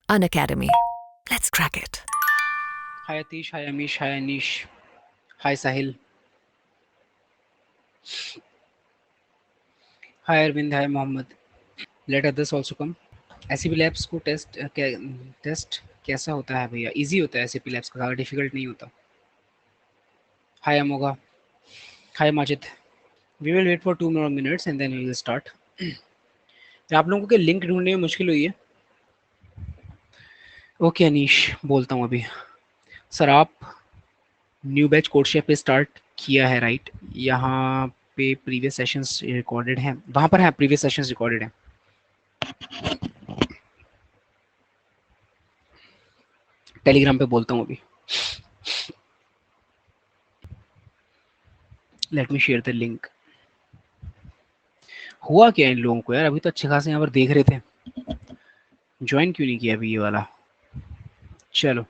Unacademy. Let's crack it. Hi Atish, hi Amish, hi Anish, hi Sahil, hi Arvind, hi Mohammed. Let others also come. SCP labs को test कैसा होता है भैया? Easy होता है SCP labs का, ज़्यादा डिफिकल्ट नहीं होता. Hi Amogha, hi Majid. We will wait for 2 more minutes and then we will start. आप लोगों के लिंक ढूंढने में मुश्किल हुई है? ओके अनीश, बोलता हूँ अभी. सर आप न्यू बैच कोर्स पे स्टार्ट किया है राइट? यहाँ पे प्रीवियस सेशंस रिकॉर्डेड हैं, वहाँ पर है प्रीवियस सेशंस रिकॉर्डेड हैं. टेलीग्राम पे बोलता हूँ अभी. Let me share the link. हुआ क्या इन लोगों को यार? अभी तो अच्छे खासे यहाँ पर देख रहे थे, ज्वाइन क्यों नहीं किया अभी ये वाला? चलो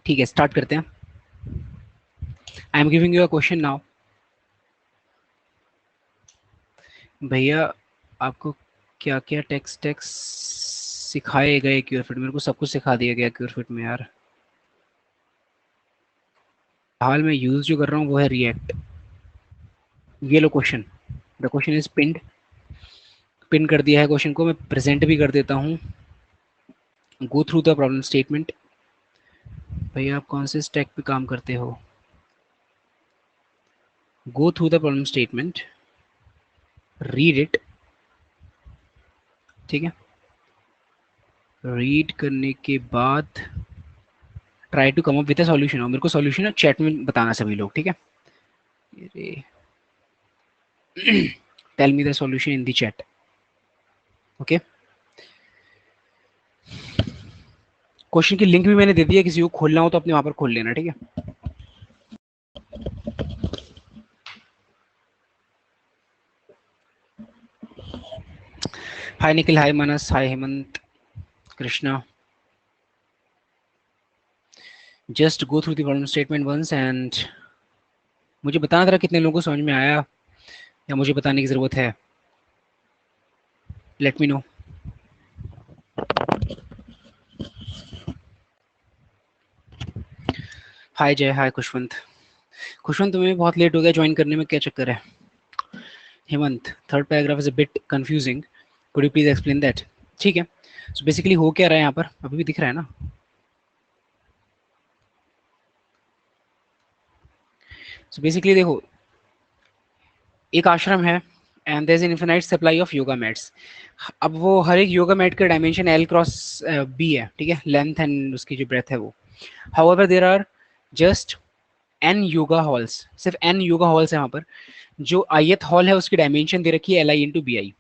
ठीक है, स्टार्ट करते हैं. I am giving you a question now. भैया आपको क्या क्या टेक्स्ट सिखाए गए क्यूरफिट? मेरे को सब कुछ सिखा दिया गया क्यूरफिट में यार. हाल में यूज जो कर रहा हूँ वो है रिएक्ट. ये लो क्वेश्चन. द क्वेश्चन इज पिंड. पिन कर दिया है क्वेश्चन को. मैं प्रेजेंट भी कर देता हूँ. Go through the problem statement. भैया आप कौन से स्टैक पे काम करते हो? Go through the problem statement, read it. ठीक है, रीड करने के बाद try to come up with a solution. और मेरे को सॉल्यूशन चैट में बताना सभी लोग, ठीक है? Tell me the solution in the chat. Okay, question की लिंक भी मैंने दे दी है, किसी को खोलना हो तो अपने वहां पर खोल लेना, ठीक है? Hi Nikhil, hi Manas, hi Hemant, Krishna. Just go through the problem statement once and मुझे बताना जरा कितने लोगों को समझ में आया या मुझे बताने की जरूरत है. Late me no. हाय जय, हाय खुशवंत. खुशवंत तुम्हें बहुत लेट हो गया ज्वाइन करने में, क्या चक्कर है? Hemant, third paragraph is a bit confusing, could you please explain that? ठीक है, सो बेसिकली हो क्या रहा है यहाँ पर, अभी भी दिख रहा है ना? सो बेसिकली देखो, एक आश्रम है and there is an infinite supply of yoga mats. अब वो हर एक योगा मैट का डायमेंशन एल क्रॉस बी है, ठीक है? लेंथ एंड उसकी जो ब्रेथ है वो. However there are just N yoga halls, सिर्फ एन योगा हॉल्स है वहां पर. जो आयत हॉल है उसकी डायमेंशन दे रखी है L I into B I,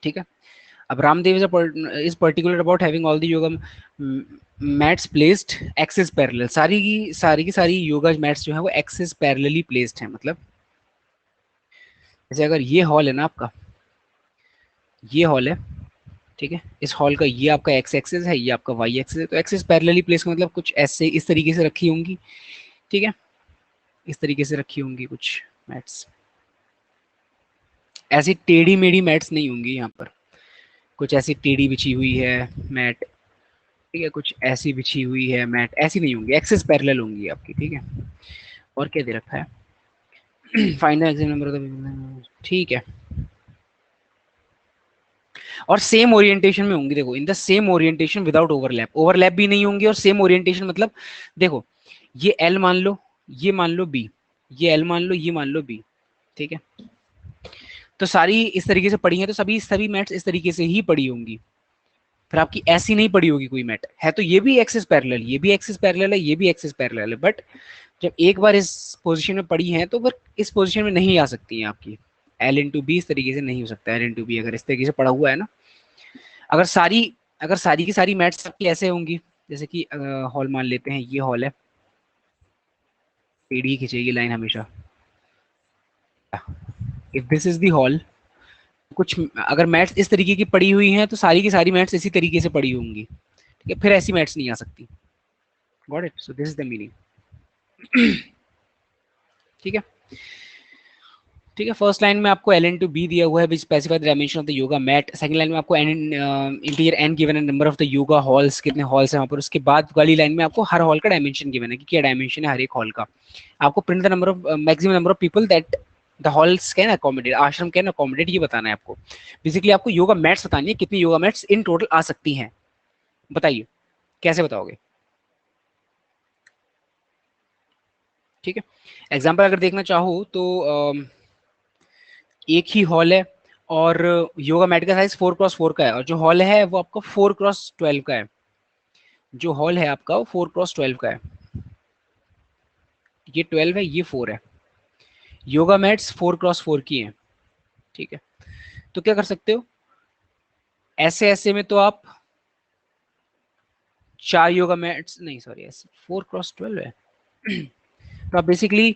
ठीक है? अब Ramdev is particular about having all the yoga mats placed axis parallel. सारी योगा मैट्स जो है वो एक्सिस पैरेलली प्लेस्ड है. मतलब जैसे अगर ये हॉल है ना आपका, ये हॉल है, ठीक है? इस हॉल का ये आपका एक्स एक्सिस है, ये आपका वाई एक्सिस है. तो एक्सिस पैरेलली प्लेस का मतलब कुछ ऐसे इस तरीके से रखी होंगी, ठीक है? इस तरीके से रखी होंगी कुछ मैट्स. ऐसी टेढ़ी मेढ़ी मैट्स नहीं होंगी यहाँ पर. कुछ ऐसी टेढ़ी बिछी हुई है मैट, ठीक है? कुछ ऐसी बिछी हुई है मैट, ऐसी नहीं होंगी, एक्सिस पैरेलल होंगी आपकी, ठीक है? और क्या दे रखा है? फाइंड द एग्जैक्ट नंबर, ठीक है? और सेम ओरिएंटेशन में होंगी. देखो, in the same orientation without overlap. Overlap भी नहीं होंगी और सेम ओरिएंटेशन मतलब देखो, ये एल मान लो, ये मान लो बी, ये एल मान लो, ये मान लो बी, ठीक है? तो सारी इस तरीके से पड़ी हैं, तो सभी सभी मैट्स इस तरीके से ही पड़ी होंगी. फिर आपकी ऐसी नहीं पड़ी होगी कोई मैट है. तो ये भी एक्सिस पैरेलल, ये भी एक्सिस पैरेलल है, ये भी एक्सिस पैरेलल है. बट जब एक बार इस पोजीशन में पड़ी है तो फिर इस पोजीशन में नहीं आ सकती है आपकी. एल इंटू बी इस तरीके से नहीं हो सकता. एल इंटू बी अगर इस तरीके से पड़ा हुआ है ना, अगर सारी अगर सारी की सारी मैट्स आपकी ऐसे होंगी, जैसे कि हॉल मान लेते हैं, ये हॉल है, टेढ़ी खिंचेगी लाइन हमेशा. If this is the hall, कुछ अगर मैट्स इस तरीके की पड़ी हुई हैं तो सारी की सारी मैट्स इसी तरीके से पड़ी होंगी, ठीक है? फिर ऐसी मैट्स नहीं आ सकती. Got it? So this is the meaning. ठीक है, ठीक है, फर्स्ट लाइन में आपको ln टू बी दिया हुआ है which specify the dimension of the yoga mat, second line में आपको n इंटीजर n गिवन है, number of the yoga halls कितने हॉल्स हैं वहां पर, उसके बाद वाली लाइन में आपको हर हॉल का डायमेंशन गिवन है कि क्या डायमेंशन है हर एक हॉल का, आपको print the number of maximum number of people that the halls can accommodate, आश्रम कैन अकोमोडेट, ये बताना है आपको। बेसिकली आपको योगा मैट्स बतानी है, कितनी योगा मैट्स इन टोटल आ सकती हैं, बताइए कैसे बताओगे। ठीक है, एग्जाम्पल अगर देखना चाहो तो एक ही हॉल है और योगा मैट का साइज 4x4 का है, और जो हॉल है वो आपका 4x12 का है, जो हॉल है आपका वो 4x12 का है, ये 12 है ये 4 है, योगा मैट्स 4x4 की हैं। ठीक है, तो क्या कर सकते हो, ऐसे ऐसे में तो आप 4 योगा मैट्स नहीं, सॉरी ऐसे 4x12 है तो आप बेसिकली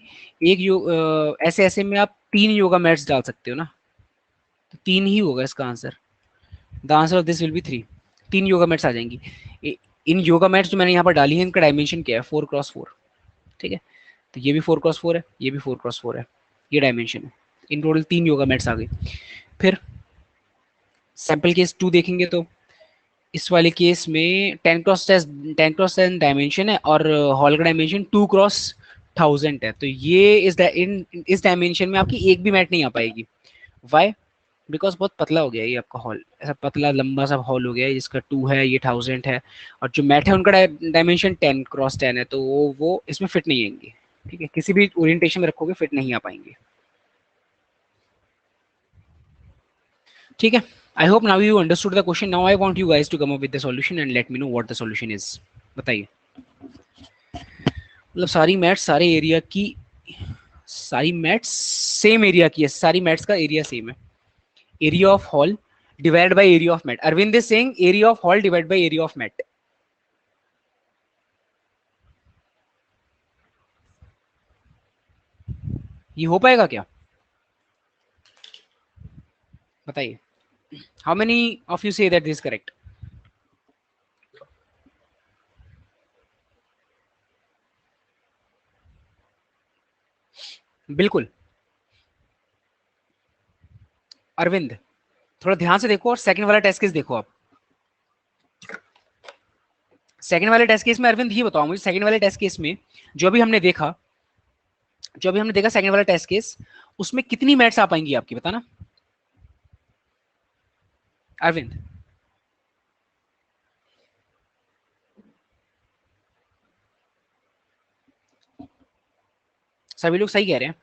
ऐसे ऐसे में आप 3 योगा मैट्स डाल सकते हो ना, तो 3 ही होगा इसका answer, the answer of this will be 3, 3 yoga mats आ जाएंगी। इन योगा मैट्स जो मैंने यहाँ पर डाली है इनका डायमेंशन क्या है, 4x4। ठीक है, तो ये भी 4x4 है, ये भी 4x4 है, ये डायमेंशन है, इन टोटल 3 योगा मैट्स आ गई। फिर सैंपल केस 2 देखेंगे तो इस वाले केस में 10x10 डायमेंशन है और हॉल का डायमेंशन 2x1000 है, तो ये इस डायमेंशन में आपकी एक भी मैट नहीं आ पाएगी। वाई? बिकॉज बहुत पतला हो गया ये आपका हॉल, ऐसा पतला लंबा सा हॉल हो गया है जिसका 2 है, ये 1000 है, और जो मैट है उनका डायमेंशन 10x10 है, तो वो इसमें फिट नहीं आएंगे। ठीक है, किसी भी ओरिएंटेशन में रखोगे फिट नहीं आ पाएंगे। ठीक है, I hope now you understood the question, now I want you guys to come up with the solution and let me know what the solution is. बताइए, मतलब सारी मैट्स सारे एरिया की, सारी मैट्स सेम एरिया की है, सारी mats का एरिया सेम है, area of hall divide by area of mat, Arvind is saying area of hall divide by area of mat. ये हो पाएगा क्या, बताइए, how many of you say that this correct. बिल्कुल, अरविंद थोड़ा ध्यान से देखो और सेकंड वाला टेस्ट केस देखो आप, सेकंड वाले टेस्ट केस में अरविंद ये बताओ मुझे, सेकंड वाले टेस्ट केस में जो भी हमने देखा, जो भी हमने देखा सेकंड वाला टेस्ट केस, उसमें कितनी मैट्स आ पाएंगी आपकी, बताना अरविंद। सभी लोग सही कह रहे हैं,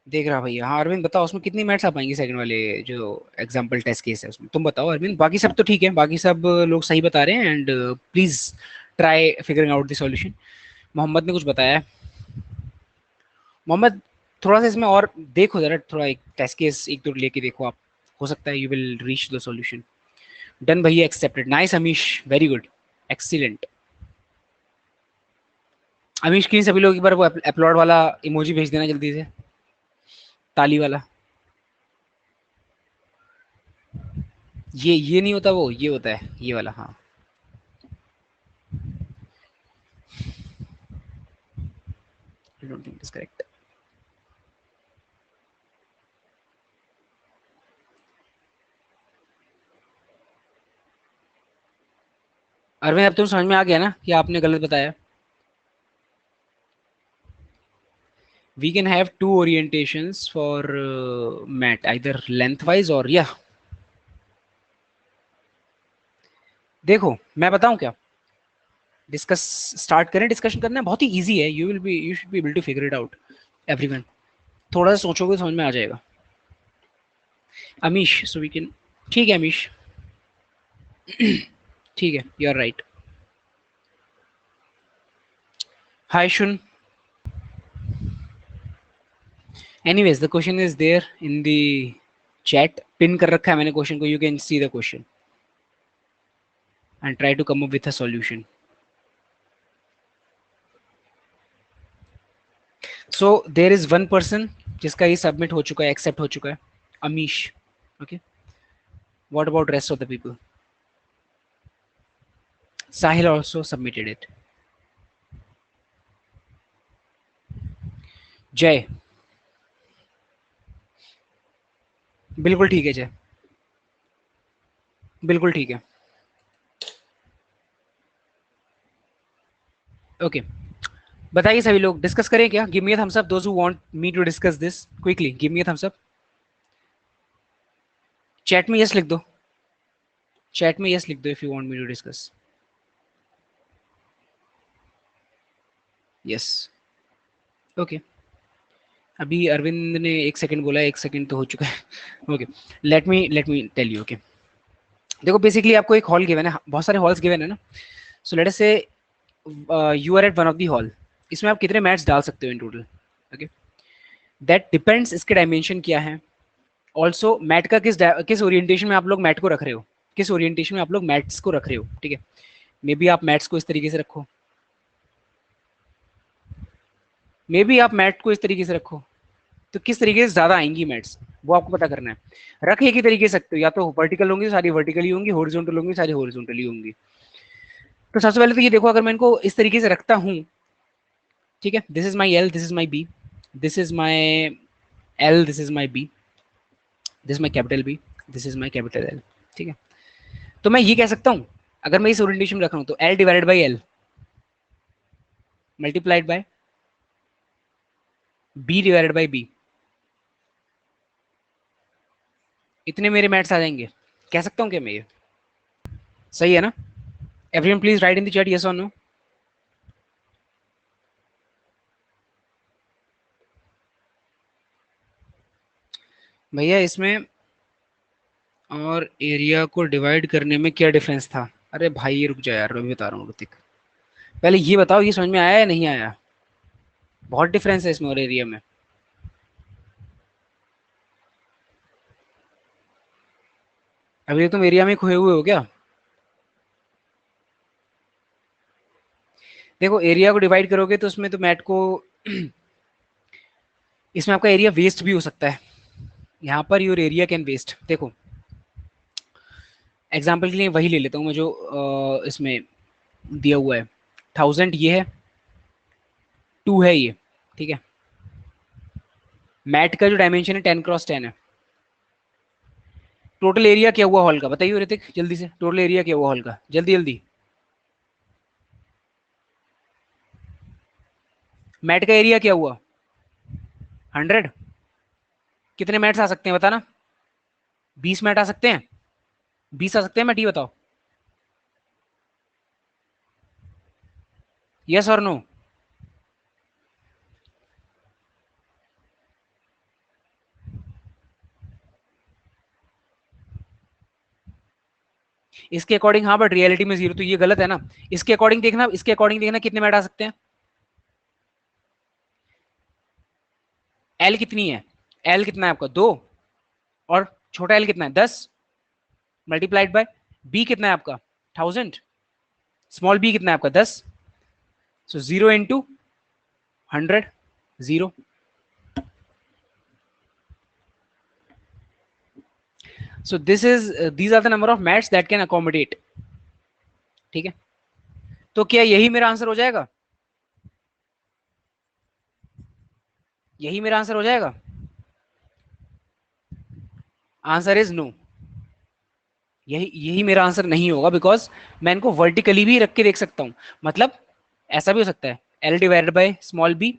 देख रहा भैया, हाँ अरविंद बताओ उसमें कितनी मैट्स आ पाएंगी सेकंड वाले जो एग्जांपल टेस्ट केस है उसमें, तुम बताओ अरविंद, बाकी सब तो ठीक है, बाकी सब लोग सही बता रहे हैं, and please try figuring out the solution. Mohammad ने कुछ बताया, मोहम्मद थोड़ा सा इसमें और देखो जरा, थोड़ा एक टेस्ट केस एक दो लेके देखो आप, हो सकता है you will reach the solution. Done भैया, accepted, nice Amish, very good, excellent. Amish की सभी लोग एक बार वो अपलोड वाला इमोजी भेज देना जल्दी से, ताली वाला, ये नहीं होता, वो ये होता है ये वाला, हाँ। I don't think it is correct. Arvind अब तुम समझ में आ गया ना कि आपने गलत बताया। We can have two orientations for mat, either lengthwise or yeah. देखो मैं बताऊं क्या, डिस्कस स्टार्ट करें, डिस्कशन करना बहुत ही इजी है, you should be able to figure it out everyone, थोड़ा सा सोचोगे समझ में आ जाएगा। अमीश, सो वी कैन, ठीक है अमीश, ठीक है, you are right. Hi Shun, anyways the question is there in the chat, पिन कर रखा है मैंने क्वेश्चन को, you can see the question and try to come up with a solution. So there is one person जिसका ये submit हो चुका है, एक्सेप्ट हो चुका है, Amish. Okay, what about rest of the people? Sahil also submitted it. जय, बिल्कुल ठीक है जय, बिल्कुल ठीक है। ओके, बताइए सभी लोग, डिस्कस करें क्या? Give me a thumbs up those who want me to discuss this quickly, give me a thumbs up. Chat में यस लिख दो, चैट में यस लिख दो if you want me to discuss. Yes, okay. अभी अरविंद ने 1 सेकंड बोला है, 1 सेकंड तो हो चुका है। Okay, let me tell you. Okay, देखो बेसिकली आपको एक हॉल गिवन है, बहुत सारे हॉल्स गिवन है ना। सो let us say you are at one of the hall, इसमें आप कितने मैट्स डाल सकते हो in total? Okay, that depends, इसके डायमेंशन क्या है, ऑल्सो मैट का किस ओरिएंटेशन में आप लोग मैट को रख रहे हो, किस ओरिएंटेशन में आप लोग मैट्स को रख रहे हो, ठीक है। मे बी आप मैट्स को इस तरीके से रखो, मे बी आप मैट को इस तरीके से रखो, तो किस तरीके से ज्यादा आएंगी मैट्स वो आपको पता करना है। रख एक ही तरीके से सकते हो, या तो वर्टिकल होंगी तो सारी वर्टिकली होंगी, हॉरिजॉन्टल होंगी सारी हॉरिजॉन्टली होंगी। तो सबसे पहले तो ये देखो, अगर मैं इनको इस तरीके से रखता हूँ, ठीक है, this is my L, this is my B, this is my L, this is my B, this is my capital B, this is my capital L, ठीक है। तो मैं ये कह सकता हूँ, अगर मैं इस ओरिएंटेशन में रख रहा हूँ, तो L divided by L multiplied by B divided by B, इतने मेरे मैट्स आ जाएंगे। कह सकता हूँ क्या मैं ये? सही है ना? Everyone please right in the chat yes और नो। भैया इसमें और एरिया को डिवाइड करने में क्या डिफरेंस था? अरे भाई ये रुक जा यार, मैं बता रहा हूँ ऋतिक, पहले ये बताओ ये समझ में आया या नहीं आया? बहुत डिफरेंस है इसमें और एरिया में। अभी तुम एरिया में खोए हुए हो क्या? देखो एरिया को डिवाइड करोगे तो उसमें तो मैट को इसमें आपका एरिया वेस्ट भी हो सकता है, यहाँ पर योर एरिया कैन वेस्ट। देखो एग्जाम्पल के लिए वही ले लेता हूँ मैं जो इसमें दिया हुआ है, 1000 ये है, 2 है ये, ठीक है। मैट का जो डायमेंशन है 10 × 10 है। टोटल एरिया क्या हुआ हॉल का बताइए ऋतिक जल्दी से, टोटल एरिया क्या हुआ हॉल का, जल्दी जल्दी। मैट का एरिया क्या हुआ? 100। कितने मैट्स आ सकते हैं बताना? 20 मैट आ सकते हैं, 20 आ सकते हैं मैट, ये बताओ यस और नो। इसके अकॉर्डिंग हाँ, बट रियलिटी में 0, तो ये गलत है ना। इसके अकॉर्डिंग देखना, इसके अकॉर्डिंग देखना कितने मैट आ सकते हैं। एल कितनी है? एल कितना है आपका? 2। और छोटा एल कितना है? 10 मल्टीप्लाइड बाय बी कितना है आपका? 1000। स्मॉल बी कितना है आपका? 10। सो 0 × 100, 0। So these are the number of mats that can accommodate, ठीक है। तो क्या यही मेरा आंसर हो जाएगा? यही मेरा आंसर हो जाएगा? आंसर इज नो, यही यही मेरा आंसर नहीं होगा, बिकॉज मैं इनको वर्टिकली भी रख के देख सकता हूं। मतलब ऐसा भी हो सकता है, L divided by small B,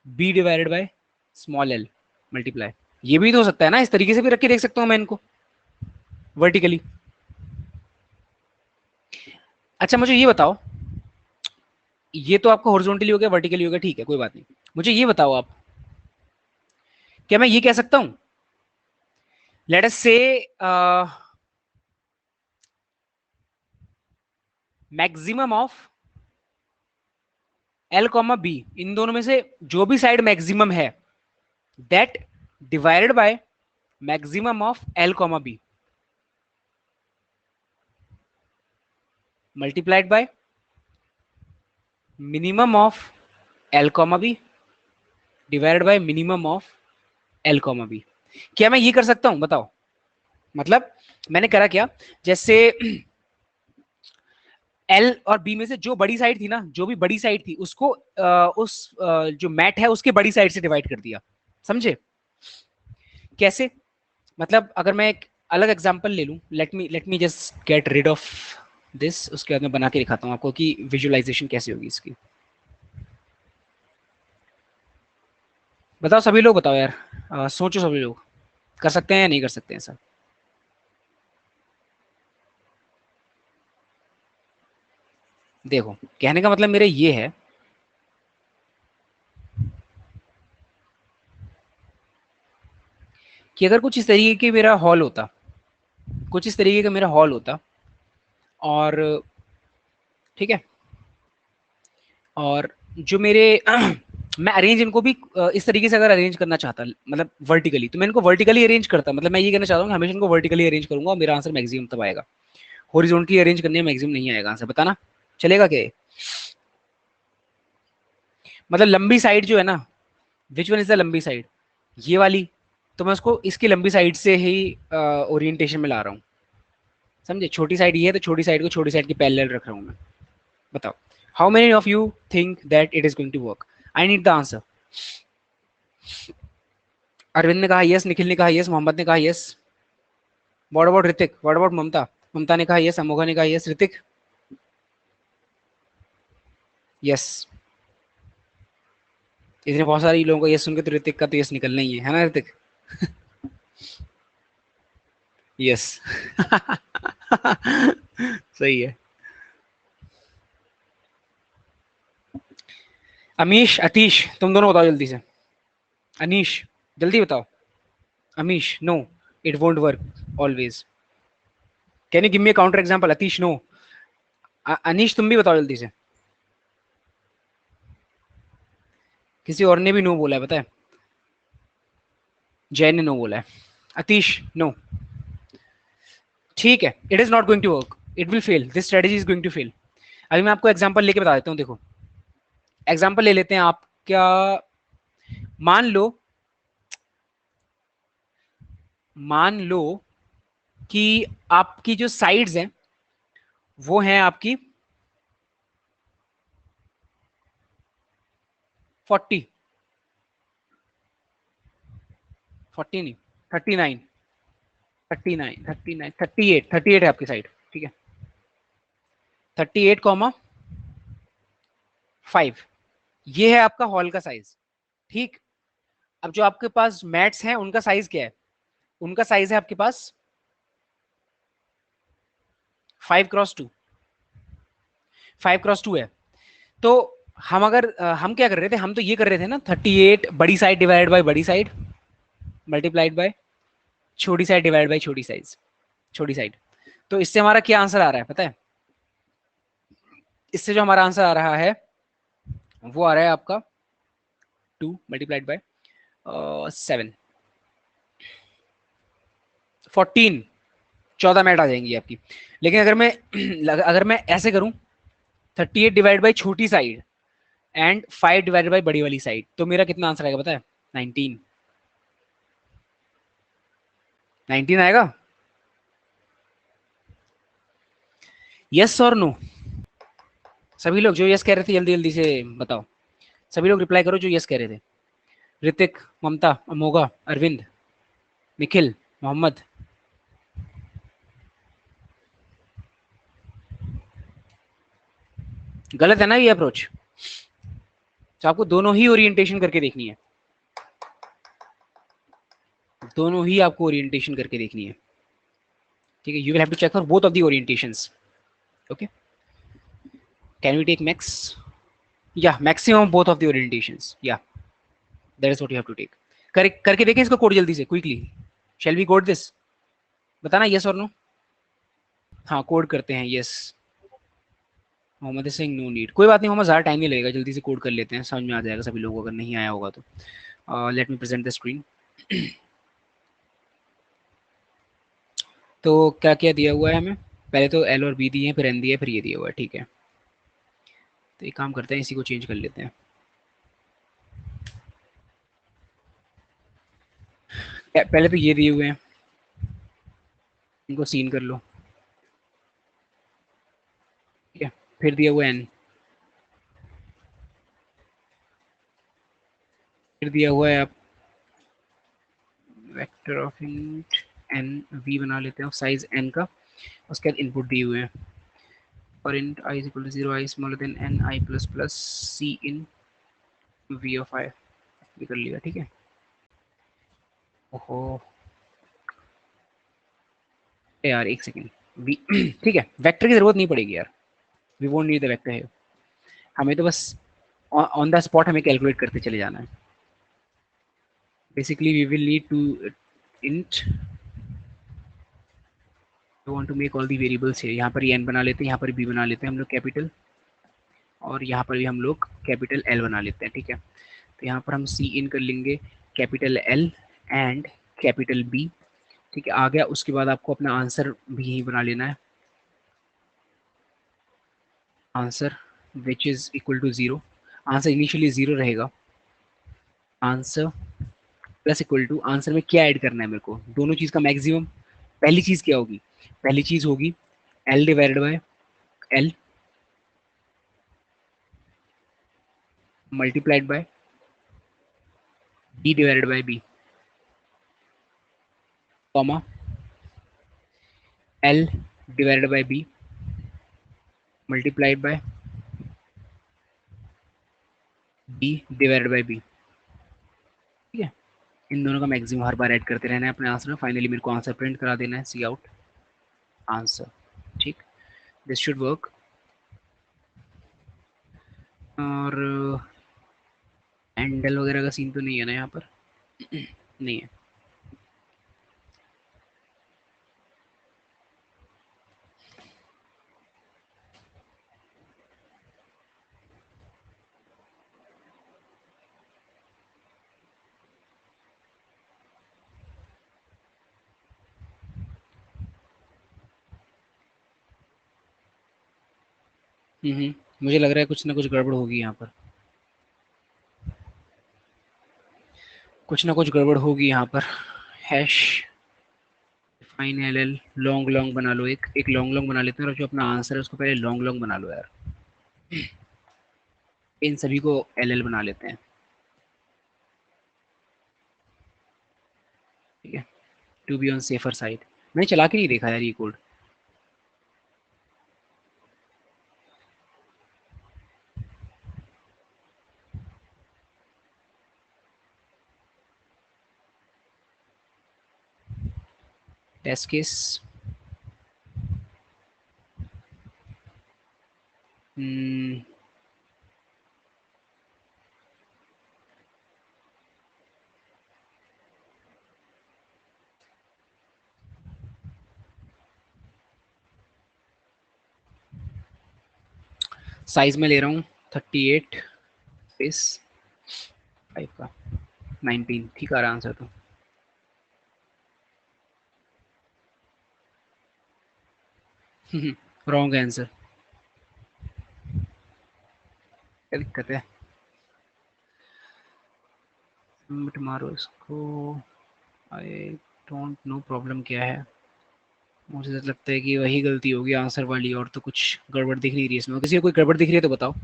B divided by small L multiply, ये भी तो हो सकता है ना, इस तरीके से भी रख के देख सकता हूं मैं इनको वर्टिकली। अच्छा मुझे ये बताओ, ये तो आपका हॉरिजॉन्टली हो गया, वर्टिकली हो गया, ठीक है कोई बात नहीं। मुझे ये बताओ आप, क्या मैं ये कह सकता हूं, let us say maximum of L comma B, इन दोनों में से जो भी साइड मैक्सिमम है, that divided by maximum of L comma B multiplied by minimum of L comma B divided by minimum of L comma B. क्या मैं ये कर सकता हूं बताओ? मतलब मैंने करा क्या, जैसे एल और बी में से जो बड़ी साइड थी ना, जो भी बड़ी साइड थी उसको जो मैट है उसके बड़ी साइड से डिवाइड कर दिया, समझे कैसे? मतलब अगर मैं एक अलग एग्जांपल ले लूं, let me just get rid of this, उसके बाद मैं बना के दिखाता हूँ आपको कि विजुअलाइजेशन कैसे होगी इसकी। बताओ सभी लोग, बताओ यार, सोचो सभी लोग, कर सकते हैं या नहीं कर सकते हैं सर। देखो, कहने का मतलब मेरा ये है कि अगर कुछ इस तरीके की मेरा हॉल होता, कुछ इस तरीके का मेरा हॉल होता, और ठीक है, और जो मेरे मैं अरेंज इनको भी इस तरीके से अगर अरेंज करना चाहता, मतलब वर्टिकली, तो मैं इनको वर्टिकली अरेंज करता। मतलब मैं ये कहना चाहता हूँ कि हमेशा इनको वर्टिकली अरेंज करूंगा और मेरा आंसर मैक्सिमम तब आएगा। हॉरिजॉन्टली अरेंज करने में मैक्सिमम नहीं आएगा आंसर। बताना चलेगा क्या ये? मतलब लंबी साइड जो है ना, विच वन इज द लंबी साइड? ये वाली। तो मैं उसको इसकी लंबी साइड से ही ओरिएंटेशन में ला रहा हूँ, समझे? छोटी साइड ये है तो छोटी साइड को छोटी साइड के पैरेलल रख रहा हूँ मैं। बताओ, how many of you think that it is going to work? I need the answer. Arvind ने कहा यस, निखिल ने कहा यस, मोहम्मद ने कहा yes. What about Hrithik? What about Mamta? Mamta ने कहा यस, अमोघा ने कहा यस, ऋतिक? यस। इतने बहुत सारे लोगों को यस सुन के तो ऋतिक का तो यस निकलना ही है ना ऋतिक? यस। सही है। अमीश, अतीश, तुम दोनों बताओ जल्दी से। अनीश, जल्दी बताओ। Amish, no, it won't work always. Can you give me counter example? Atish, no. Anish, तुम भी बताओ जल्दी से। किसी और ने भी नो बोला है, पता है? जय ने नो बोला है। अतीश, नो। ठीक है, it is not going to work, it will fail, this strategy is going to fail. अभी मैं आपको एग्जांपल लेके बता देता हूँ। देखो, एग्जांपल ले लेते हैं आप क्या। मान लो, मान लो कि आपकी जो साइड्स हैं वो हैं आपकी 40, 40 नहीं, 39, 39, 39, 38, 38 है आपकी साइड, ठीक है? 38,5, ये है आपका हॉल का साइज, ठीक? अब जो आपके पास मैट्स हैं उनका साइज क्या है? उनका साइज है आपके पास 5x2, 5x2 है। तो हम अगर हम क्या कर रहे थे, हम तो ये कर रहे थे ना, 38 बड़ी साइड डिवाइड बाय बड़ी साइड मल्टीप्लाइड बाय छोटी साइड डिवाइड बाय छोटी साइज, छोटी साइड। तो इससे हमारा क्या आंसर आ रहा है पता है? इससे जो हमारा आंसर आ रहा है वो आ रहा है आपका 2 × 7, 14, 14 मिनट आ जाएंगी आपकी। लेकिन अगर मैं अगर मैं ऐसे करूं, 38 डिवाइड बाई छोटी साइड एंड 5 डिवाइड बाई बड़ी वाली साइड, तो मेरा कितना आंसर आएगा पता है? 19, 19 आएगा। यस और नो? सभी लोग जो यस कह रहे थे जल्दी जल्दी से बताओ। सभी लोग रिप्लाई करो जो यस कह रहे थे। ऋतिक, ममता, अमोगा, अरविंद, निखिल, मोहम्मद। गलत है ना ये अप्रोच? तो आपको दोनों ही ओरिएंटेशन करके देखनी है, दोनों ही आपको ओरिएंटेशन करके देखनी है, ठीक है? You will have to check for both of the orientations, okay? Can we take max? या maximum both of the orientations, या that is what you have to take. करके देखें इसको कोड जल्दी से, quickly. Shall we code this? बताना yes और no. हाँ, कोड करते हैं, yes. Mohammed Singh, no need. कोई बात नहीं मोहम्मद, ज़्यादा टाइम नहीं लगेगा, जल्दी से कोड कर लेते हैं, समझ में आ जाएगा सभी लोगों को, अगर नहीं आया होगा तो। Let me present the screen. तो क्या क्या दिया हुआ है हमें? पहले तो एल और बी दिए हैं, फिर एन दिया है, फिर ये दिया हुआ है, ठीक है? तो एक काम करते हैं, इसी को चेंज कर लेते हैं। पहले तो ये दिए हुए हैं, इनको सीन कर लो, ठीक है? फिर दिया हुआ एन, फिर दिया हुआ है आप vector of int N V बना लेते हैं साइज एन का, उसके बाद इनपुट दिए हुए हैं और int I is equal to 0 I smaller than N I plus plus cin V of I, ये कर लिया। ठीक है, ओहो यार एक सेकेंड वी ठीक है, वेक्टर की जरूरत नहीं पड़ेगी यार, we won't need the vector है, हमें तो बस ऑन द स्पॉट हमें कैलकुलेट करते चले जाना है। Basically we will need to int we want to make all the variables है, यहाँ पर ये n बना लेते हैं, यहाँ पर b बना लेते हैं हम लोग कैपिटल, और यहाँ पर भी हम लोग कैपिटल L बना लेते हैं। ठीक है, तो यहाँ पर हम सी इन कर लेंगे capital L and capital B। ठीक है, आ गया। उसके बाद आपको अपना आंसर भी यही बना लेना है, answer which is equal to 0, answer initially 0 रहेगा, answer plus equal to, answer में क्या ऐड करना है मेरे को, दोनों चीज का मैक्सिमम। पहली चीज क्या होगी, पहली चीज होगी L divided by L multiplied by B divided by B, comma L divided by B multiplied by B divided by B। ठीक है, इन दोनों का मैक्सिमम हर बार ऐड करते रहना है अपने आंसर में। फाइनली मेरे को आंसर प्रिंट करा देना है, सी आउट आंसर। ठीक, दिस शुड वर्क। और हैंडल वगैरह का सीन तो नहीं है ना यहाँ पर नहीं है। मुझे लग रहा है कुछ ना कुछ गड़बड़ होगी यहाँ पर, कुछ ना कुछ गड़बड़ होगी यहाँ पर। Hash fine L L long long बना लो, एक एक लॉन्ग लॉन्ग बना लेते हैं, और जो अपना आंसर है उसको पहले लॉन्ग लॉन्ग बना लो यार। इन सभी को एल एल बना लेते हैं। ठीक है, to be on safer side. मैंने चला के नहीं देखा यार ये कोड। टेस्ट केस साइज में ले रहा हूँ 38 स्पेस 5 का 19। ठीक आ रहा आंसर तो। रॉन्ग आंसर, क्या दिक्कत है, सबमिट मारो इसको। आई डोंट नो प्रॉब्लम क्या है, मुझे तो लगता है कि वही गलती होगी आंसर वाली, और तो कुछ गड़बड़ दिख नहीं रही है इसमें। किसी को कोई गड़बड़ दिख रही है तो बताओ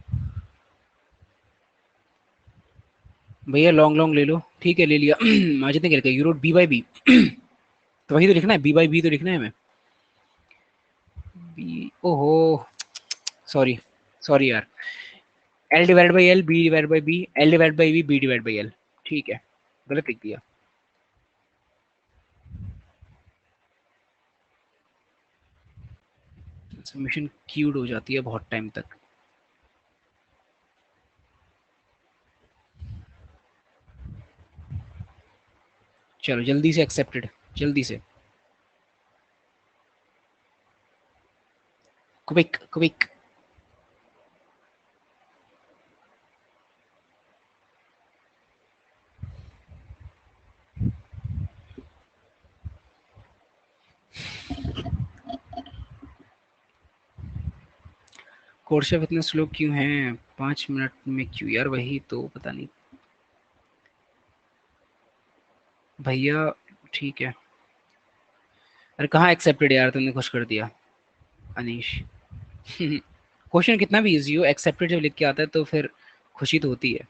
भैया। लॉन्ग लॉन्ग ले लो, ठीक है ले लिया। माजिद ने क्या लिखा, you wrote B by B, तो वही तो लिखना है, बी बाई बी तो लिखना है हमें। बी, ओहो सॉरी सॉरी यार, L divide by L, B divide by B, L divide by B, B divide by L. ठीक है, गलत लिख दिया। सबमिशन क्यूड हो जाती है बहुत टाइम तक। चलो जल्दी से एक्सेप्टेड, जल्दी से क्विक क्विक। कोर्शेफ इतने स्लो क्यों हैं, 5 मिनट में क्यों यार, वही तो पता नहीं भैया। ठीक है, अरे कहाँ एक्सेप्टेड यार, तुमने खुश कर दिया अनीश। क्वेश्चन कितना भी इजी हो, एक्सेप्टेड जब लिख के आता है तो फिर खुशी तो होती है।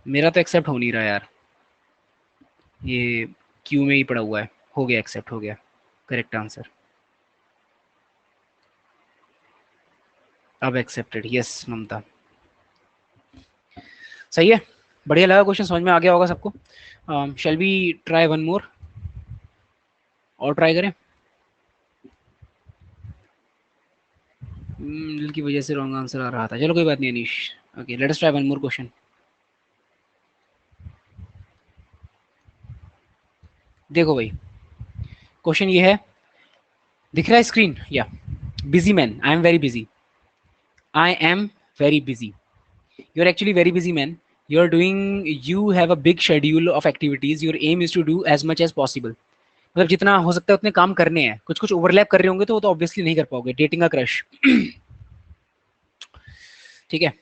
मेरा तो एक्सेप्ट हो नहीं रहा यार, ये क्यू में ही पड़ा हुआ है। हो गया, एक्सेप्ट हो गया, करेक्ट आंसर। अब एक्सेप्टेड, यस ममता। सही है, बढ़िया लगा क्वेश्चन, समझ में आ गया होगा सबको। Shall we try one more, और ट्राई करें। दिल की वजह से रॉन्ग आंसर आ रहा था, चलो कोई बात नहीं Anish. Okay, let us try one more question. देखो भाई, क्वेश्चन ये है, दिख रहा है स्क्रीन या? Busy man, I am very busy, I am very busy, you're actually very busy man, you're doing, you have a big schedule of activities, your aim is to do as much as possible। मतलब जितना हो सकता है उतने काम करने हैं, कुछ कुछ ओवरलैप कर रहे होंगे तो वो तो ऑब्वियसली नहीं कर पाओगे, डेटिंग अ क्रश। ठीक है,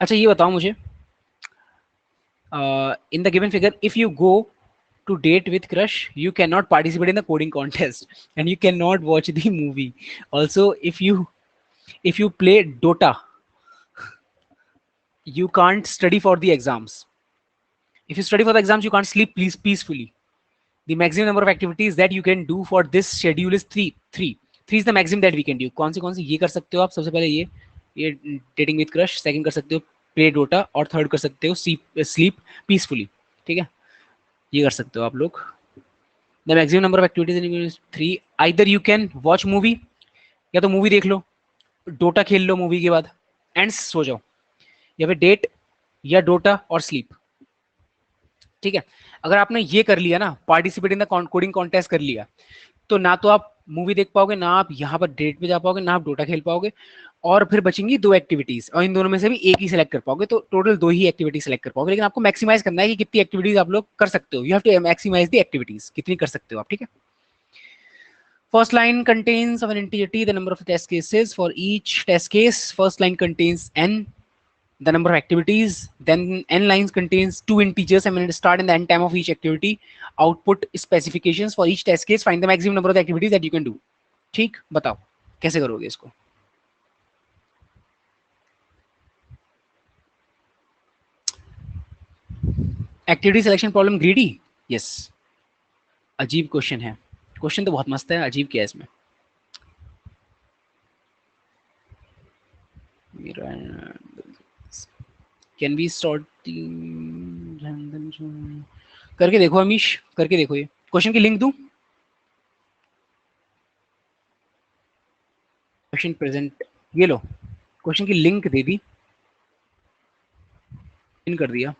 अच्छा ये बताओ मुझे, in the given figure if you go to date with crush you cannot participate in the coding contest and you cannot watch the movie also, if you play Dota you can't study for the exams, if you study for the exams you can't sleep peacefully, the maximum number of activities that you can do for this schedule is three is the maximum that we can do। कौन सी ये कर सकते हो आप, सबसे पहले ये dating with crush, second कर सकते हो प्ले डोटा, और थर्ड कर सकते हो स्लीप पीसफुली। ठीक है, ये कर सकते हो आप लोग। The maximum number of activities three, either you can watch movie, या तो मूवी देख लो, डोटा खेल लो मूवी के बाद एंड सो जाओ, या फिर डेट या डोटा और स्लीप। ठीक है, अगर आपने ये कर लिया ना, participate in the coding contest कर लिया, तो ना तो आप मूवी देख पाओगे, ना आप यहाँ पर डेट पे जा पाओगे, ना आप डोटा खेल पाओगे, और फिर बचेंगी दो एक्टिविटीज, और इन दोनों में से भी एक ही सिलेक्ट कर पाओगे, तो टोटल दो ही एक्टिविटी सिलेक्ट कर पाओगे। लेकिन आपको मैक्सिमाइज करना है कि कितनी एक्टिविटीज आप लोग कर सकते हो, you have to maximize the activities, कितनी कर सकते हो आप। ठीक है, first line contains of an integer t the number of test cases for each test case, first line contains n the number of activities, then n lines contains two integers, I mean start and the end time of each activity, output specifications for each test case, find the maximum number of the activities that you can do। ठीक, बताओ कैसे करोगे इसको। Activity selection problem greedy, yes, अजीब question है, question तो बहुत मस्त है, अजीब क्या है इसमें। कैन बी सॉर्ट करके देखो अमीश, करके देखो, ये क्वेश्चन की लिंक दूं, क्वेश्चन प्रेजेंट, ये लो क्वेश्चन की लिंक दे दी, इन कर दिया।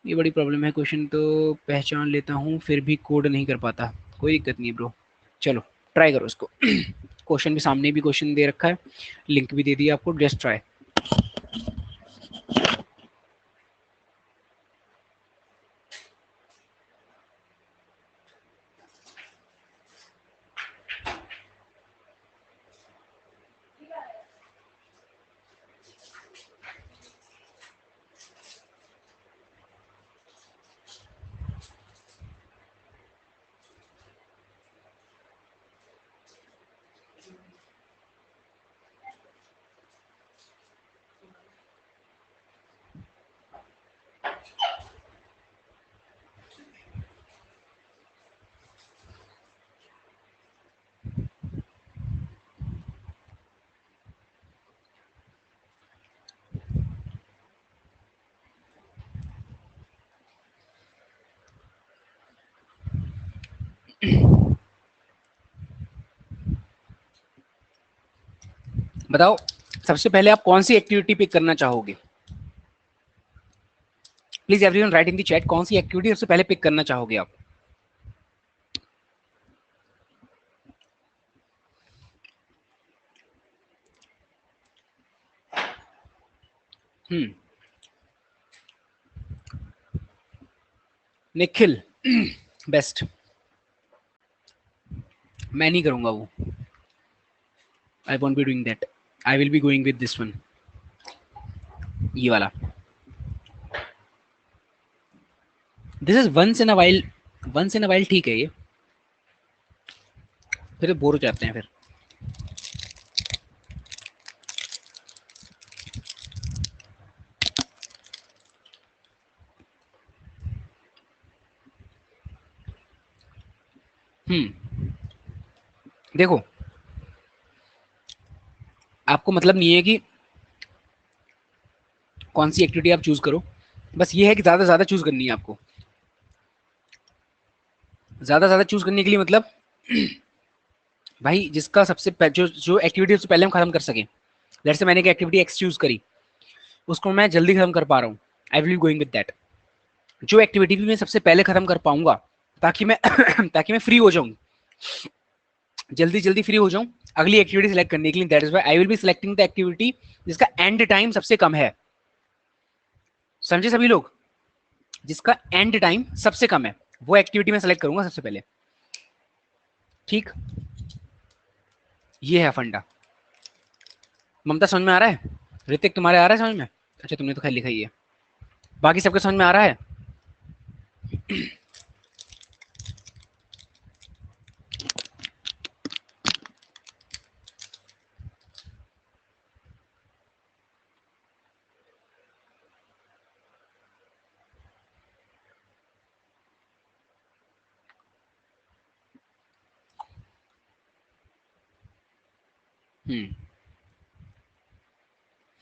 ये बड़ी प्रॉब्लम है, क्वेश्चन तो पहचान लेता हूँ फिर भी कोड नहीं कर पाता, कोई दिक्कत नहीं ब्रो, चलो ट्राई करो इसको। क्वेश्चन भी सामने भी क्वेश्चन दे रखा है, लिंक भी दे दिया आपको, जस्ट ट्राई। बताओ सबसे पहले आप कौन सी एक्टिविटी पिक करना चाहोगे, please everyone right in the chat, कौन सी एक्टिविटी सबसे पहले पिक करना चाहोगे आप। निखिल बेस्ट, मैं नहीं करूंगा वो, I won't be doing that, I will be going with this one, ये वाला। This is once in a while, once in a while ठीक है ये, फिर बोर हो जाते हैं फिर। देखो आपको मतलब नहीं है कि कौन सी एक्टिविटी आप चूज करो, बस ये है कि ज्यादा ज्यादा चूज करनी है आपको। ज्यादा ज्यादा चूज करने के लिए मतलब भाई जिसका जो जो एक्टिविटी सबसे पहले हम खत्म कर सके। लेट्स से मैंने एक एक्टिविटी एक्स चूज करी, उसको मैं जल्दी खत्म कर पा रहा हूँ, I will going with that. जो एक्टिविटी भी मैं सबसे पहले खत्म कर पाऊंगा ताकि मैं ताकि मैं फ्री हो जाऊं, जल्दी जल्दी फ्री हो जाऊं अगली एक्टिविटी सिलेक्ट करने के लिए। That is why I will be selecting the activity जिसका एंड टाइम सबसे कम है। समझे सभी लोग? जिसका एंड टाइम सबसे कम है वो एक्टिविटी मैं सेलेक्ट करूंगा सबसे पहले। ठीक, ये है फंडा। ममता समझ में आ रहा है? ऋतिक तुम्हारे आ रहा है समझ में? अच्छा तुमने तो खैर लिखा ही है, बाकी सबके समझ में आ रहा है?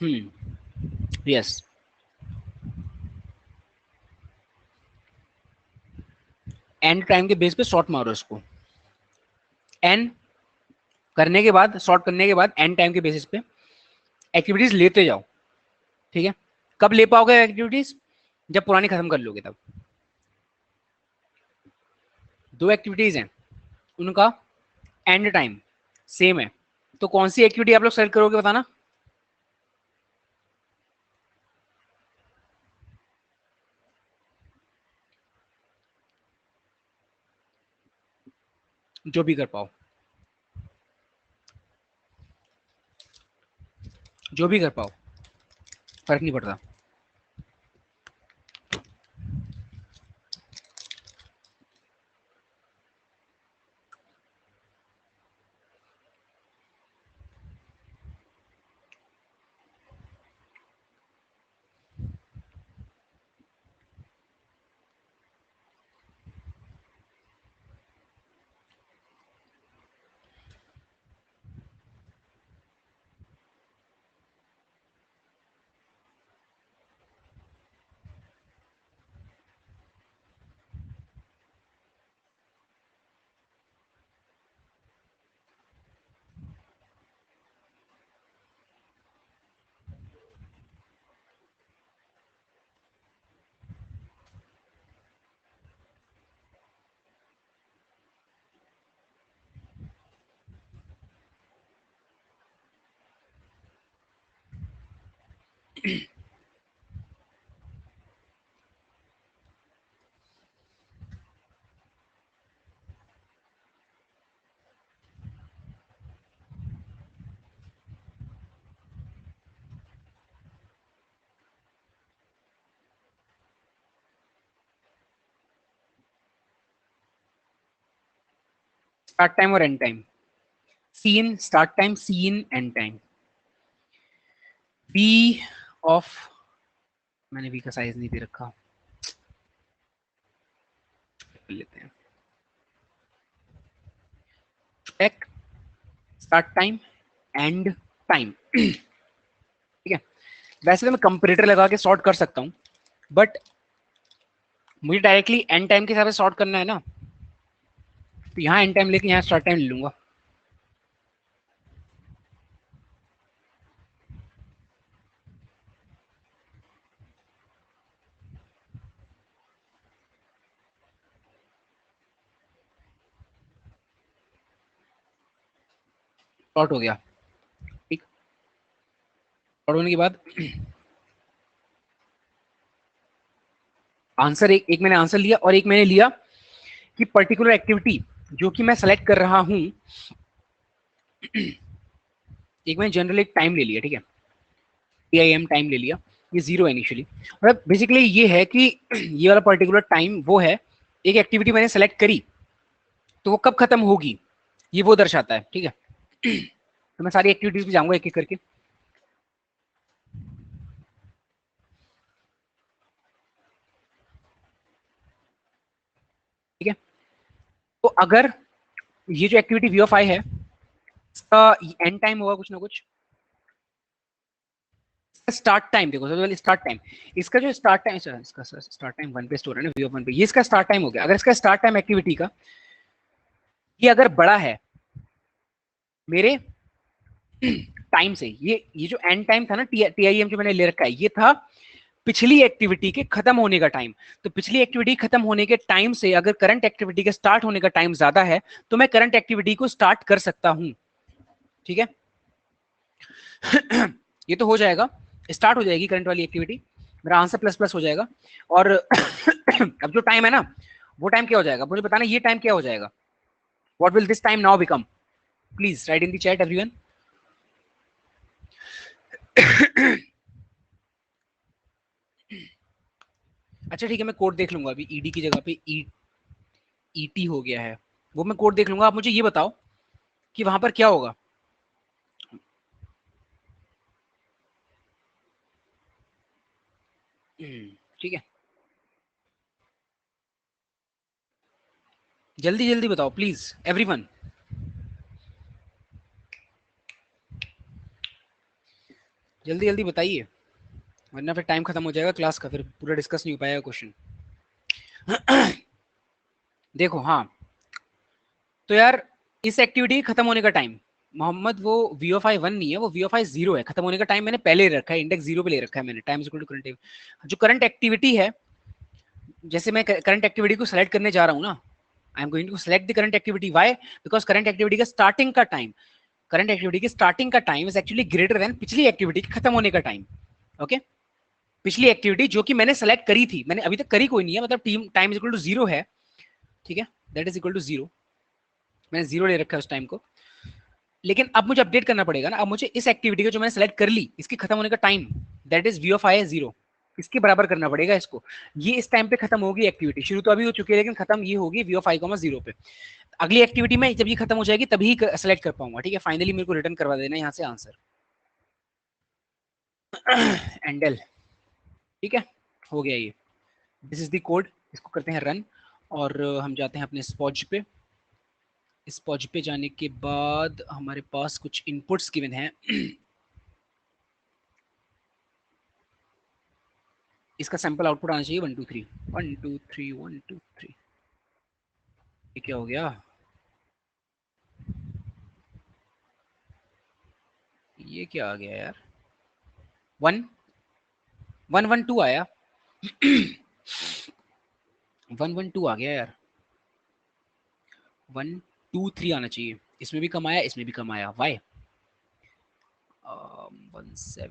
हम्म यस। एंड टाइम के बेस पे शॉर्ट मारो इसको। एन करने के बाद, शॉर्ट करने के बाद एंड टाइम के बेसिस पे एक्टिविटीज लेते जाओ। ठीक है, कब ले पाओगे एक्टिविटीज? जब पुरानी खत्म कर लोगे तब। दो एक्टिविटीज हैं, उनका एंड टाइम सेम है, तो कौन सी एक्टिविटी आप लोग सेलेक्ट करोगे बताना? जो भी कर पाओ, जो भी कर पाओ, फर्क नहीं पड़ता। स्टार्ट टाइम और end time, scene start time, scene end time. B of, मैंने बी का साइज नहीं दे रखा, कर लेते हैं। Take start time end time. ठीक है, वैसे तो मैं कंपैरेटर लगा के सॉर्ट कर सकता हूं, बट मुझे डायरेक्टली एंड टाइम के हिसाब से सॉर्ट करना है ना, तो यहाँ एंड टाइम लेके यहाँ स्टार्ट टाइम ले लूंगा। सॉर्ट हो गया। ठीक, सॉर्ट होने के बाद आंसर, एक मैंने आंसर लिया और एक मैंने लिया कि पर्टिकुलर एक्टिविटी जो कि मैं सेलेक्ट कर रहा हूं, एक मैंने जनरल एक टाइम ले लिया। ठीक है, AIM टाइम ले लिया, ये जीरो है इनिशियली। मतलब बेसिकली ये है कि ये वाला पर्टिकुलर टाइम वो है, एक एक्टिविटी मैंने सेलेक्ट करी तो वो कब खत्म होगी ये वो दर्शाता है। ठीक है, तो मैं सारी एक्टिविटीज पे जाऊंगा एक एक करके। ठीक है, तो अगर ये जो एक्टिविटी वी ऑफ आई है इसका एंड टाइम होगा कुछ ना कुछ, स्टार्ट टाइम देखो सबसे पहले स्टार्ट टाइम, इसका जो स्टार्ट टाइम, इसका स्टार्ट टाइम 1 पे स्टोर है ना, वी ऑफ 1 पे, ये इसका स्टार्ट टाइम हो गया। अगर इसका स्टार्ट टाइम एक्टिविटी का ये अगर बड़ा है मेरे टाइम से, ये जो एंड टाइम था ना टीआईएम जो मैंने ले रखा है, ये था पिछली एक्टिविटी के खत्म होने का टाइम। तो पिछली एक्टिविटी खत्म होने के टाइम से अगर करंट एक्टिविटी के स्टार्ट होने का टाइम ज्यादा है तो मैं करंट एक्टिविटी को स्टार्ट कर सकता हूं। ठीक है ये तो हो जाएगा, स्टार्ट हो जाएगी करंट वाली एक्टिविटी, मेरा आंसर प्लस प्लस हो जाएगा। और अब जो टाइम है ना वो टाइम क्या हो जाएगा मुझे बताना, ये टाइम क्या हो जाएगा, what will this time now become, please right in the chat everyone. अच्छा ठीक है, मैं कोड देख लूंगा अभी, ईडी की जगह पे ईटी हो गया है, वो मैं कोड देख लूंगा। आप मुझे ये बताओ कि वहां पर क्या होगा। ठीक है जल्दी जल्दी बताओ प्लीज एवरीवन, जल्दी जल्दी बताइए, वरना फिर टाइम खत्म हो जाएगा क्लास का, फिर पूरा डिस्कस नहीं हो पाएगा क्वेश्चन। देखो हाँ, तो यार इस एक्टिविटी खत्म होने का टाइम मोहम्मद वो वी ऑफ आई 1 नहीं है, वो वी ऑफ आई 0 है। खत्म होने का टाइम मैंने पहले ले रखा है, इंडेक्स 0 पे ले रखा है मैंने, time is equal to current. जो करंट एक्टिविटी है, जैसे मैं करंट एक्टिविटी को सेलेक्ट करने जा रहा हूँ ना, I am going to select the current activity, why, because current activity का स्टार्टिंग का टाइम, करंट एक्टिविटी के स्टार्टिंग का time is actually greater than पिछली एक्टिविटी के खत्म होने का टाइम। ओके पिछली एक्टिविटी जो कि मैंने सेलेक्ट करी थी, मैंने अभी तक करी कोई नहीं है, मतलब team time is equal to 0 है। ठीक है दैट इज इक्वल टू 0, मैंने 0 ले रखा है उस टाइम को। लेकिन अब मुझे अपडेट करना पड़ेगा ना, अब मुझे इस एक्टिविटी को जो मैंने सेलेक्ट कर ली इसके खत्म होने का time that is V of I 0, इसके बराबर करना पड़ेगा इसको। ये इस टाइम पे खत्म होगी एक्टिविटी, शुरू तो अभी हो चुकी है लेकिन खत्म ये होगी वी ऑफ आई 0 पे। अगली एक्टिविटी में जब ये खत्म हो जाएगी तभी सेलेक्ट कर पाऊंगा। ठीक है फाइनली मेरे को रिटर्न करवा देना यहाँ से आंसर एंडल। ठीक है हो गया ये, दिस इज द कोड, इसको करते हैं रन और हम जाते हैं अपने स्पॉज पे। स्पॉज पे जाने के बाद हमारे पास कुछ इनपुट्स गिवन हैं। इसका सैंपल आउटपुट आना चाहिए 1 2 3 1 2 3 1 2 3। ये क्या हो गया, ये क्या आ गया यार, 1 1 1 2 आया। 1 1 2 आ गया यार, 1 2 3 आना चाहिए, इसमें भी कम आया इसमें भी कम आया, Y 1 7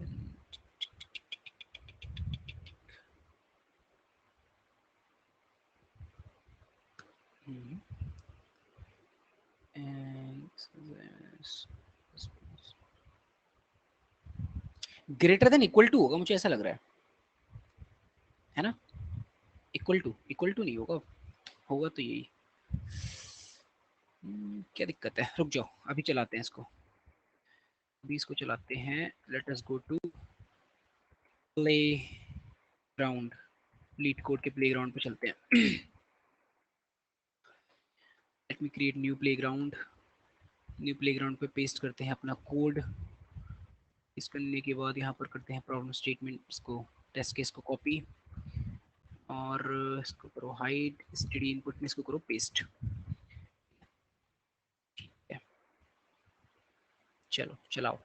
greater than equal to होगा मुझे ऐसा लग रहा है ना, इक्वल टू नहीं होगा, होगा तो यही। क्या दिक्कत है, रुक जाओ अभी चलाते हैं इसको, अभी इसको चलाते हैं। Let us go to playground, LeetCode के प्ले ग्राउंड पे चलते हैं। Let me create new playground, new playground पे पेस्ट करते हैं अपना कोड। इस करने के बाद यहाँ पर करते हैं प्रॉब्लम स्टेटमेंट, इसको टेस्ट केस को कॉपी और इसको करो हाइड, स्टडी इनपुट में इसको करो पेस्ट। चलो चलाओ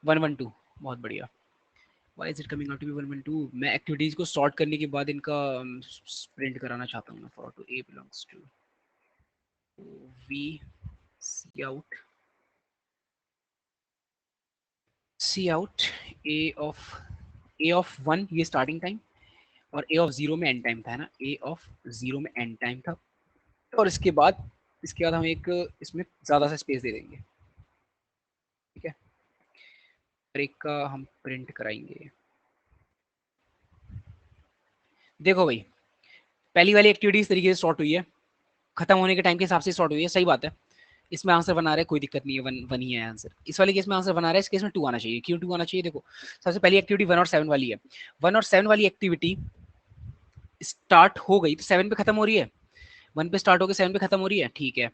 1 1 2, बहुत बढ़िया। Why is it coming out to be 1 1 2, मैं एक्टिविटीज को सॉर्ट करने के बाद इनका प्रिंट कराना चाहता हूँ ना, for two a belongs to we see out a of 1 ये स्टार्टिंग टाइम और ए ऑफ 0 में एंड टाइम था, है ना, ए ऑफ 0 में एंड टाइम था। और इसके बाद हम एक इसमें ज़्यादा सा स्पेस दे देंगे। ठीक है हर एक का हम प्रिंट कराएंगे। देखो भाई पहली वाली एक्टिविटी इस तरीके से सॉर्ट हुई है, खत्म होने के टाइम के हिसाब से सॉर्ट हुई है, सही बात है। इसमें आंसर बना रहा है, कोई दिक्कत नहीं है, 1 ही है आंसर। इस वाले केस में आंसर बना रहा है, इस केस में 2 आना चाहिए। क्यों 2 आना चाहिए, देखो सबसे पहली एक्टिविटी 1 और 7 वाली है, 1 और 7 वाली एक्टिविटी स्टार्ट हो गई तो 7 पे खत्म हो रही है, 1 पे स्टार्ट होकर 7 पे खत्म हो रही है, ठीक है।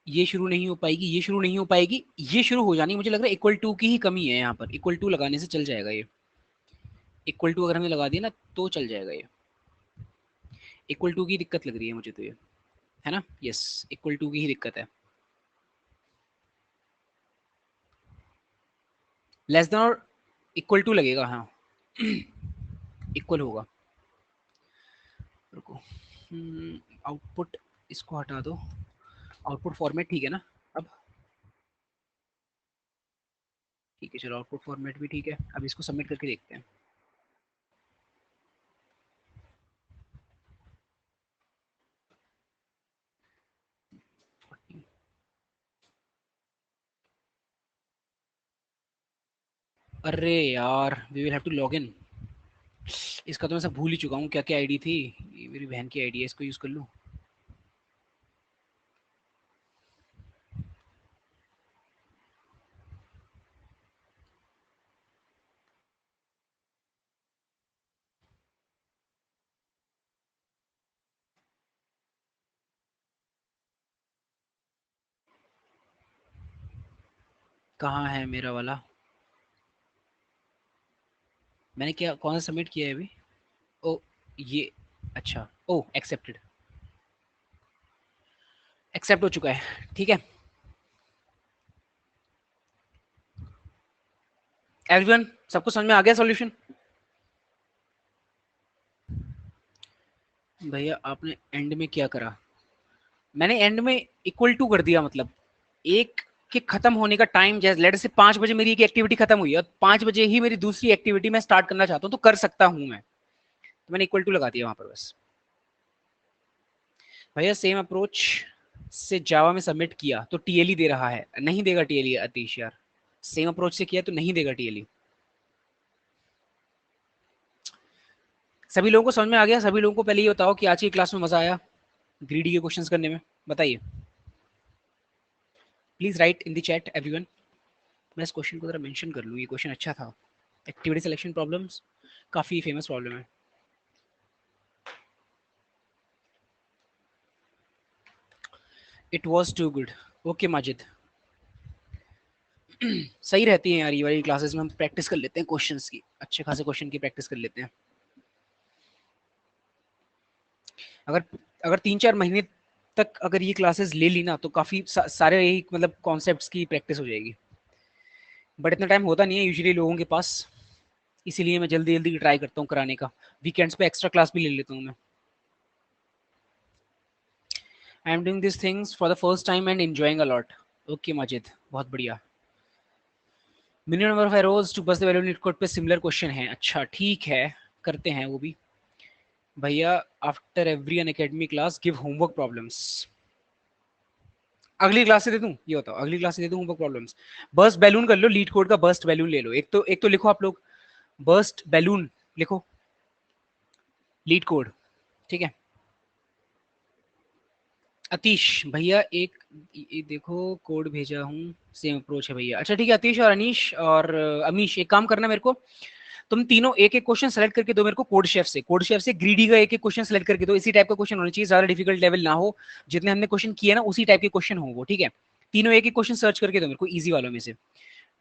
ये शुरू नहीं हो पाएगी, ये शुरू नहीं हो पाएगी, ये शुरू हो जानी, मुझे लग रहा है इक्वल टू की ही कमी है यहाँ पर। इक्वल टू लगाने से चल जाएगा ये, इक्वल टू अगर हमने लगा दिया ना तो चल जाएगा ये। इक्वल टू की दिक्कत लग रही है मुझे तो ये, है ना, यस, इक्वल टू की ही दिक्कत है। लेस देन और इक्वल टू लगेगा, हाँ इक्वल होगा। रुको, आउटपुट इसको हटा दो, आउटपुट फॉर्मेट ठीक है ना अब, ठीक है चलो आउटपुट फॉर्मेट भी ठीक है। अब इसको सबमिट करके देखते हैं। अरे यार, we will have to log in. इसका तो मैं सब भूल ही चुका हूँ, क्या क्या आईडी थी। ये मेरी बहन की आईडी है, इसको यूज कर लूँ। कहाँ है मेरा वाला, मैंने क्या कौन सा सबमिट किया है अभी। ओ ये, अच्छा, ओ एक्सेप्टेड, एक्सेप्ट हो चुका है, ठीक है। एवरीवन, सबको समझ में आ गया सॉल्यूशन? भैया आपने एंड में क्या करा, मैंने एंड में इक्वल टू कर दिया, मतलब एक के खत्म होने का टाइम, जैसे लेट से 5 बजे मेरी एक एक्टिविटी खत्म हुई और 5 बजे ही मेरी दूसरी एक्टिविटी मैं स्टार्ट करना चाहता हूँ तो कर सकता हूँ मैं, तो मैंने इक्वल टू लगा दिया वहां पर बस। भैया सेम अप्रोच से जावा में सबमिट किया तो टीएलई दे रहा है, नहीं देगा टीएलई अतीश यार, सेम अप्रोच से किया तो नहीं देगा टीएलई। सभी लोगों को समझ में आ गया? सभी लोगों को पहले ये बताओ कि आज की क्लास में मजा आया ग्रीडी के क्वेश्चंस करने में, बताइए please right in the chat everyone. मैं इस क्वेश्चन को जरा मेंशन कर लूँ, ये क्वेश्चन अच्छा था। एक्टिविटी सिलेक्शन प्रॉब्लम्स काफी फेमस प्रॉब्लम है। It was too good, okay Majid. सही रहती है यार ये वाली क्लासेस में, हम प्रैक्टिस कर लेते हैं क्वेश्चंस की, अच्छे खासे क्वेश्चन की प्रैक्टिस कर लेते हैं। अगर अगर 3-4 महीने तक अगर ये क्लासेस ले ली ना तो काफी सारे यही मतलब कॉन्सेप्ट्स की प्रैक्टिस हो जाएगी। बट इतना टाइम होता नहीं है यूजुअली लोगों के पास, इसीलिए मैं जल्दी जल्दी ट्राई करता हूँ कराने का। वीकेंड्स पे एक्स्ट्रा क्लास भी ले लेता हूँ मैं। I am doing this things for the first time and enjoying a lot. Okay Majid, बहुत बढ़िया। Minimum number of arrows to burst the value NeetCode पे सिमिलर क्वेश्चन है, अच्छा ठीक है, करते हैं वो भी। भैया after every Unacademy class give homework problems, अगली क्लास से दे दूं, ये बताओ अगली क्लास से दे दूं होमवर्क प्रॉब्लम्स? बर्स्ट बैलून कर लो, लीड कोड का बर्स्ट बैलून ले लो, एक तो लिखो आप लोग, बर्स्ट बैलून लिखो, लीड कोड, ठीक है। अतीश भैया एक ये देखो कोड भेजा हूँ, सेम अप्रोच है भैया, अच्छा ठीक है। अतीश और अनीश और अमीश एक काम करना मेरे को, तुम तीनों एक एक क्वेश्चन सेलेक्ट करके दो मेरे को कोड शेफ से, कोड शेफ से ग्रीडी का एक एक क्वेश्चन सेलेक्ट करके दो, इसी टाइप का क्वेश्चन होना चाहिए, ज्यादा डिफिकल्ट लेवल ना हो, जितने हमने क्वेश्चन किए ना उसी टाइप के क्वेश्चन हो वो, ठीक है। तीनों एक एक क्वेश्चन सर्च करके दो मेरे को इजी वालों में से,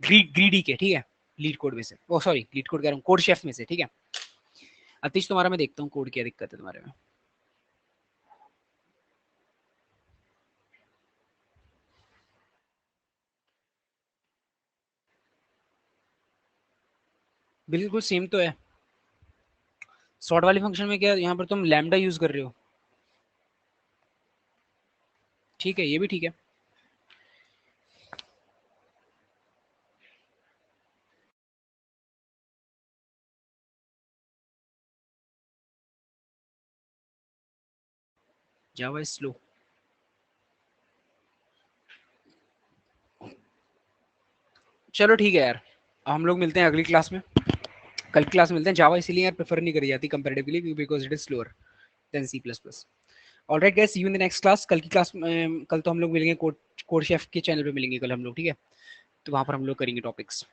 ग्रीडी के, ठीक है, लीड कोड में से, ओ सॉरी लीड कोड कह रहा हूँ, कोड शेफ में से, ठीक है। अतीश तुम्हारा मैं देखता हूँ कोड क्या दिक्कत है तुम्हारे में। बिल्कुल सेम तो है, सॉर्ट वाले फंक्शन में क्या यहाँ पर तुम लैम्डा यूज कर रहे हो, ठीक है ये भी ठीक है। जावा इज स्लो, चलो ठीक है यार, हम लोग मिलते हैं अगली क्लास में, कल की क्लास में मिलते हैं। जावा इसीलिए यार प्रेफर नहीं करी जाती comparatively because it is slower than C plus plus. Alright guys, see you in the next class. कल की क्लास में कल तो हम लोग मिलेंगे कोड कोड शेफ के चैनल पे मिलेंगे कल हम लोग, ठीक है, तो वहां पर हम लोग करेंगे topics.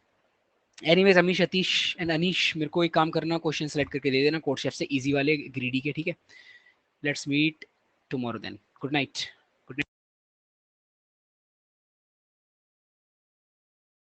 Anyways Amish, Atish and Anish, मेरे को एक काम करना, क्वेश्चन सेलेक्ट करके दे देना कोड शेफ से, इजी वाले, ग्रीडी के, ठीक है। Let's meet tomorrow then, good night.